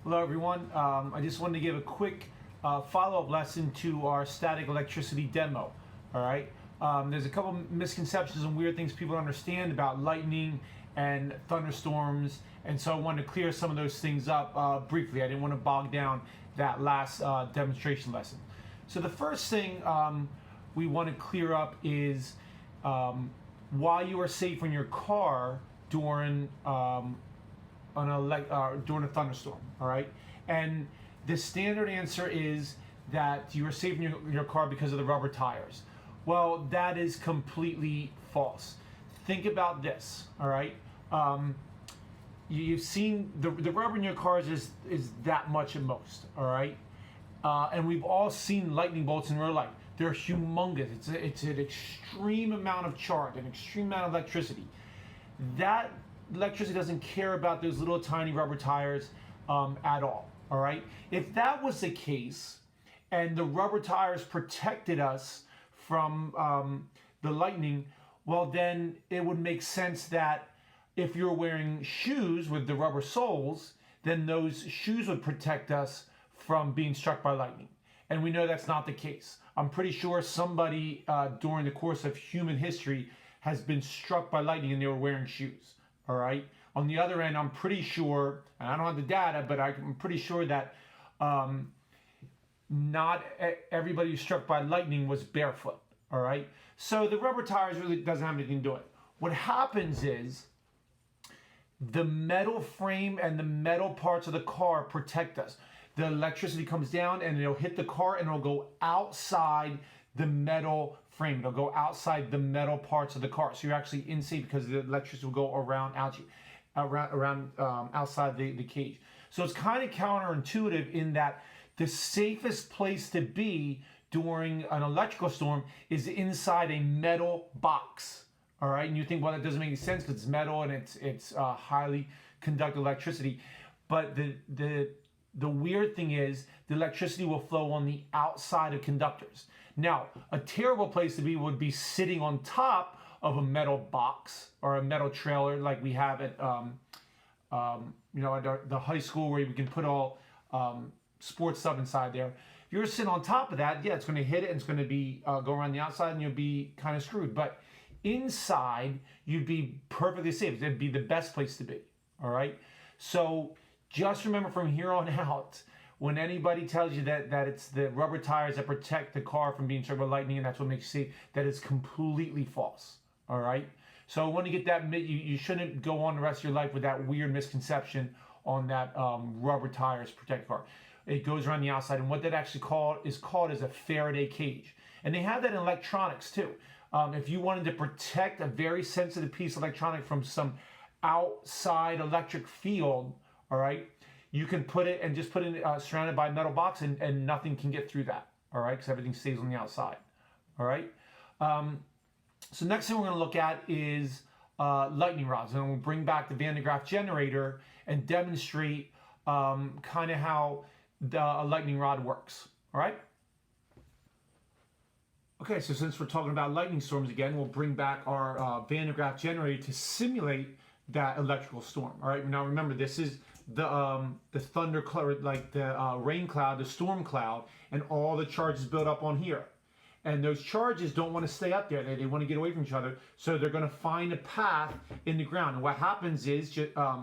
Hello everyone. I just wanted to give a quick follow-up lesson to our static electricity demo. All right. There's a couple misconceptions and weird things people don't understand about lightning and thunderstorms, and so I wanted to clear some of those things up briefly. I didn't want to bog down that last demonstration lesson. So the first thing we want to clear up is why you are safe in your car during during a thunderstorm. All right, and the standard answer is that you are safe in your car because of the rubber tires. Well, that is completely false. Think about this. All right, you've seen the rubber in your cars is that much at most. All right, and we've all seen lightning bolts in real life. They're humongous. It's an extreme amount of charge, an extreme amount of electricity. That electricity doesn't care about those little tiny rubber tires at all. All right. If that was the case, and the rubber tires protected us from the lightning, well, then it would make sense that if you're wearing shoes with the rubber soles, then those shoes would protect us from being struck by lightning. And we know that's not the case. I'm pretty sure somebody during the course of human history has been struck by lightning and they were wearing shoes. All right. On the other end, I'm pretty sure, and I don't have the data, but I'm pretty sure that not everybody who's struck by lightning was barefoot. All right. So the rubber tires really doesn't have anything to do with it. What happens is the metal frame and the metal parts of the car protect us. The electricity comes down and it'll hit the car and it'll go outside the metal frame. It'll go outside the metal parts of the car. So you're actually in safe because the electricity will go around outside the cage. So it's kind of counterintuitive in that the safest place to be during an electrical storm is inside a metal box. All right, and you think, well, that doesn't make any sense because it's metal and it's highly conductive electricity. But the weird thing is the electricity will flow on the outside of conductors. Now, a terrible place to be would be sitting on top of a metal box or a metal trailer like we have at at the high school where we can put all sports stuff inside there. If you're sitting on top of that, yeah, it's going to hit it and it's going to be go around the outside and you'll be kind of screwed. But inside, you'd be perfectly safe. It'd be the best place to be. All right. So just remember from here on out, when anybody tells you that it's the rubber tires that protect the car from being struck by lightning and that's what makes you safe, that is completely false. All right. So I want to get that. You shouldn't go on the rest of your life with that weird misconception on that rubber tires protect the car. It goes around the outside, and what that actually is called is a Faraday cage, and they have that in electronics too. If you wanted to protect a very sensitive piece of electronic from some outside electric field, all right, you can put it and just put it surrounded by a metal box, and nothing can get through that. All right, because everything stays on the outside. All right. So next thing we're going to look at is lightning rods, and we'll bring back the Van de Graaff generator and demonstrate kind of how a lightning rod works. All right. Okay, so since we're talking about lightning storms again, we'll bring back our Van de Graaff generator to simulate that electrical storm. All right. Now remember, this is the thunder cloud, like the rain cloud, the storm cloud, and all the charges built up on here. And those charges don't want to stay up there. They want to get away from each other. So they're going to find a path in the ground. And what happens is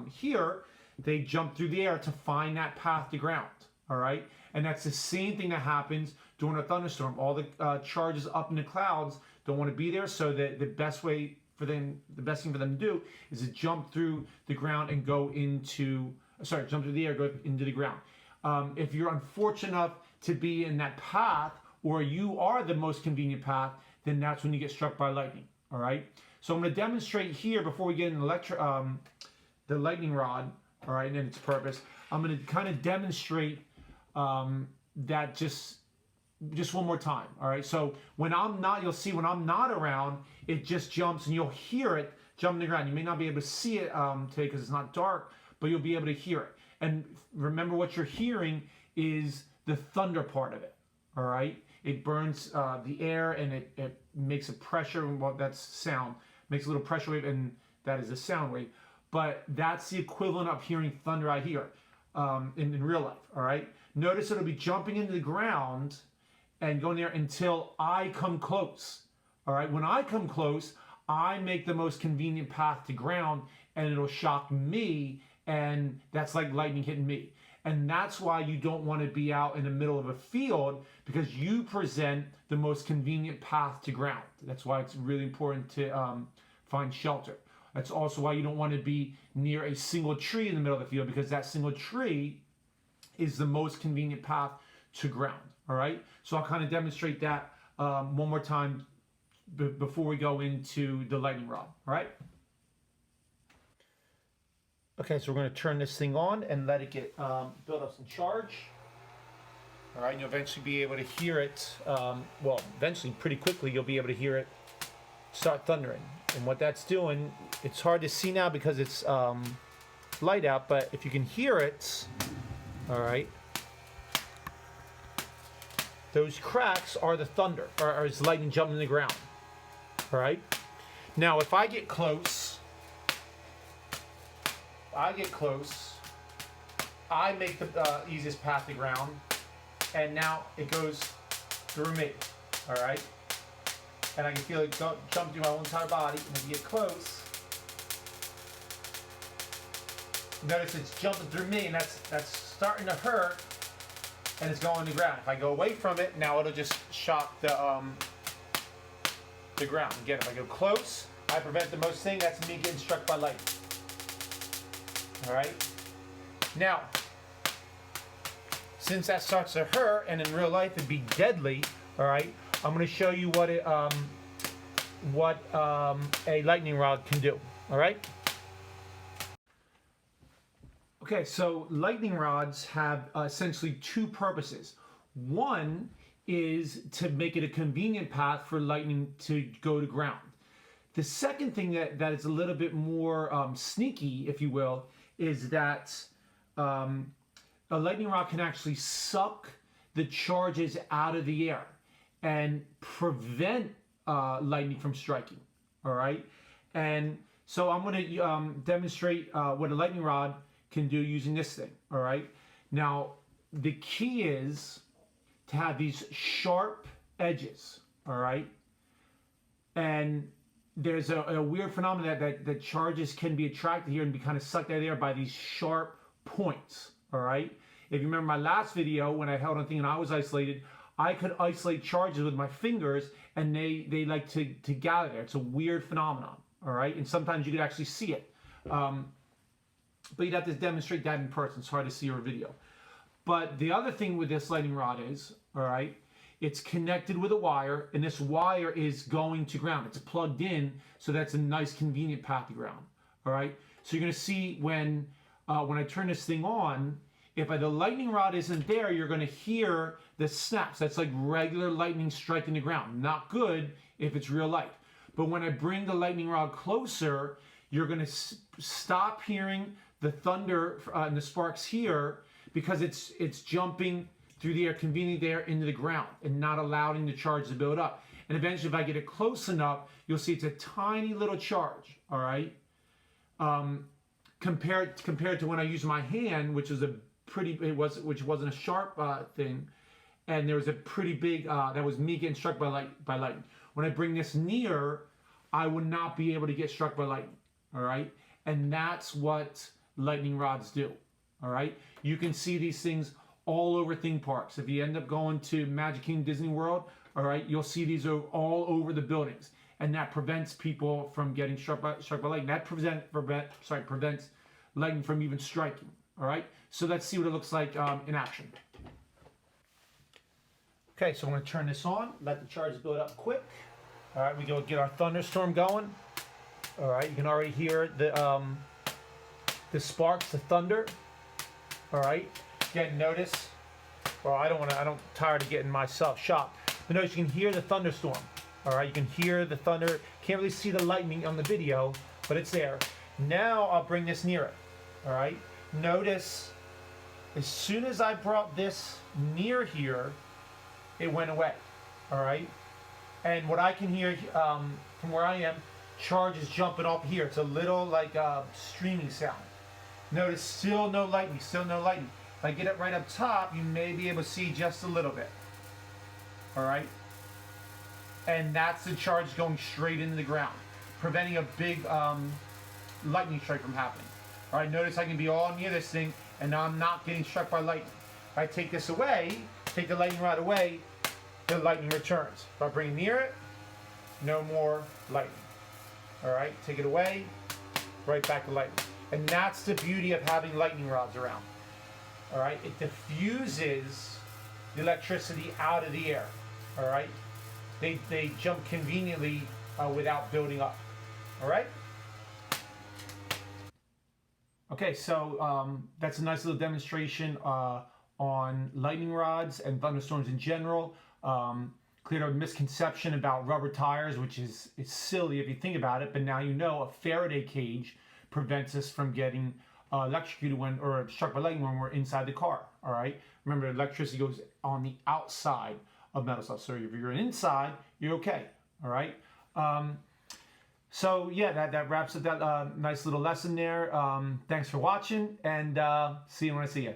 here, they jump through the air to find that path to ground. All right. And that's the same thing that happens during a thunderstorm. All the charges up in the clouds don't want to be there. So the best thing for them to do is to jump through the ground and jump through the air, go into the ground. If you're unfortunate enough to be in that path, or you are the most convenient path, then that's when you get struck by lightning. All right. So I'm going to demonstrate here before we get into the lightning rod. All right, and its purpose. I'm going to kind of demonstrate that just one more time. All right. So when I'm not, you'll see when I'm not around, it just jumps, and you'll hear it jump in the ground. You may not be able to see it today because it's not dark, but you'll be able to hear it. And remember, what you're hearing is the thunder part of it. All right. It burns the air and it makes a pressure. Well, that's sound. Makes a little pressure wave, and that is a sound wave. But that's the equivalent of hearing thunder out here. in real life, all right? Notice it'll be jumping into the ground and going there until I come close, all right? When I come close, I make the most convenient path to ground, and it'll shock me, and that's like lightning hitting me. And that's why you don't want to be out in the middle of a field, because you present the most convenient path to ground. That's why it's really important to find shelter. That's also why you don't want to be near a single tree in the middle of the field, because that single tree is the most convenient path to ground, all right? So I'll kind of demonstrate that one more time before we go into the lightning rod, all right? Okay, so we're going to turn this thing on and let it get build up some charge. All right, and you'll eventually be able to hear it, well, eventually, pretty quickly, you'll be able to hear it start thundering. And what that's doing, it's hard to see now because it's light out, but if you can hear it, all right, those cracks are the thunder, or is lightning jumping in the ground, all right? Now, if I get close, I make the easiest path to ground, and now it goes through me, all right? And I can feel it jump through my whole entire body, and if you get close, notice it's jumping through me, and that's starting to hurt, and it's going to the ground. If I go away from it, now it'll just shock the ground. Again, if I go close, I prevent the most thing, that's me getting struck by lightning. All right? Now, since that starts to hurt, and in real life it'd be deadly, all right, I'm going to show you what a lightning rod can do, all right? Okay, so lightning rods have essentially two purposes. One is to make it a convenient path for lightning to go to ground. The second thing that is a little bit more sneaky, if you will, is that a lightning rod can actually suck the charges out of the air and prevent lightning from striking, all right? And so I'm going to demonstrate what a lightning rod can do using this thing, all right? Now, the key is to have these sharp edges, all right? And there's a weird phenomenon that charges can be attracted here and be kind of sucked out of there by these sharp points, all right? If you remember my last video when I held on thing and I was isolated, I could isolate charges with my fingers, and they like to gather there. It's a weird phenomenon, all right? And sometimes you could actually see it. But you'd have to demonstrate that in person. It's hard to see your video. But the other thing with this lightning rod is, all right, it's connected with a wire, and this wire is going to ground. It's plugged in, so that's a nice convenient path to ground, all right? So you're going to see when I turn this thing on, if the lightning rod isn't there, you're going to hear the snaps. That's like regular lightning striking the ground. Not good if it's real light. But when I bring the lightning rod closer, you're going to stop hearing the thunder and the sparks here, because it's jumping through the air, convenient there into the ground, and not allowing the charge to build up. And eventually, if I get it close enough, you'll see it's a tiny little charge, all right? Compared to when I used my hand, which was which wasn't a sharp thing, and there was a pretty big, that was me getting struck by lightning. When I bring this near, I would not be able to get struck by lightning, all right? And that's what lightning rods do, all right? You can see these things all over theme parks. If you end up going to Magic Kingdom Disney World, all right, you'll see these are all over the buildings, and that prevents people from getting struck by lightning. That prevents lightning from even striking, all right? So let's see what it looks like in action. Okay, so I'm going to turn this on, let the charges build up quick. All right, we go get our Thunderstorm going. All right, you can already hear the sparks, the thunder. All right, again, notice. Well, I'm tired of getting myself shot. But notice you can hear the thunderstorm. All right, you can hear the thunder. Can't really see the lightning on the video, but it's there. Now I'll bring this near it. All right, notice as soon as I brought this near here, it went away. All right, and what I can hear from where I am, charge is jumping up here. It's a little like a streaming sound. Notice still no lightning, still no lightning. If I get it right up top, you may be able to see just a little bit. All right? And that's the charge going straight into the ground, preventing a big lightning strike from happening. All right, notice I can be all near this thing, and now I'm not getting struck by lightning. If I take this away, take the lightning rod away, the lightning returns. If I bring it near it, no more lightning. All right, take it away, right back to lightning. And that's the beauty of having lightning rods around. All right, it diffuses the electricity out of the air. All right, they jump conveniently without building up. All right. Okay, so that's a nice little demonstration on lightning rods and thunderstorms in general. Cleared up a misconception about rubber tires, which is it's silly if you think about it, but now you know a Faraday cage prevents us from getting electrocuted when or struck by lightning when we're inside the car. All right. Remember, electricity goes on the outside of metal stuff. So if you're inside, you're okay. All right. So yeah, that wraps up that nice little lesson there. Thanks for watching, and see you when I see you.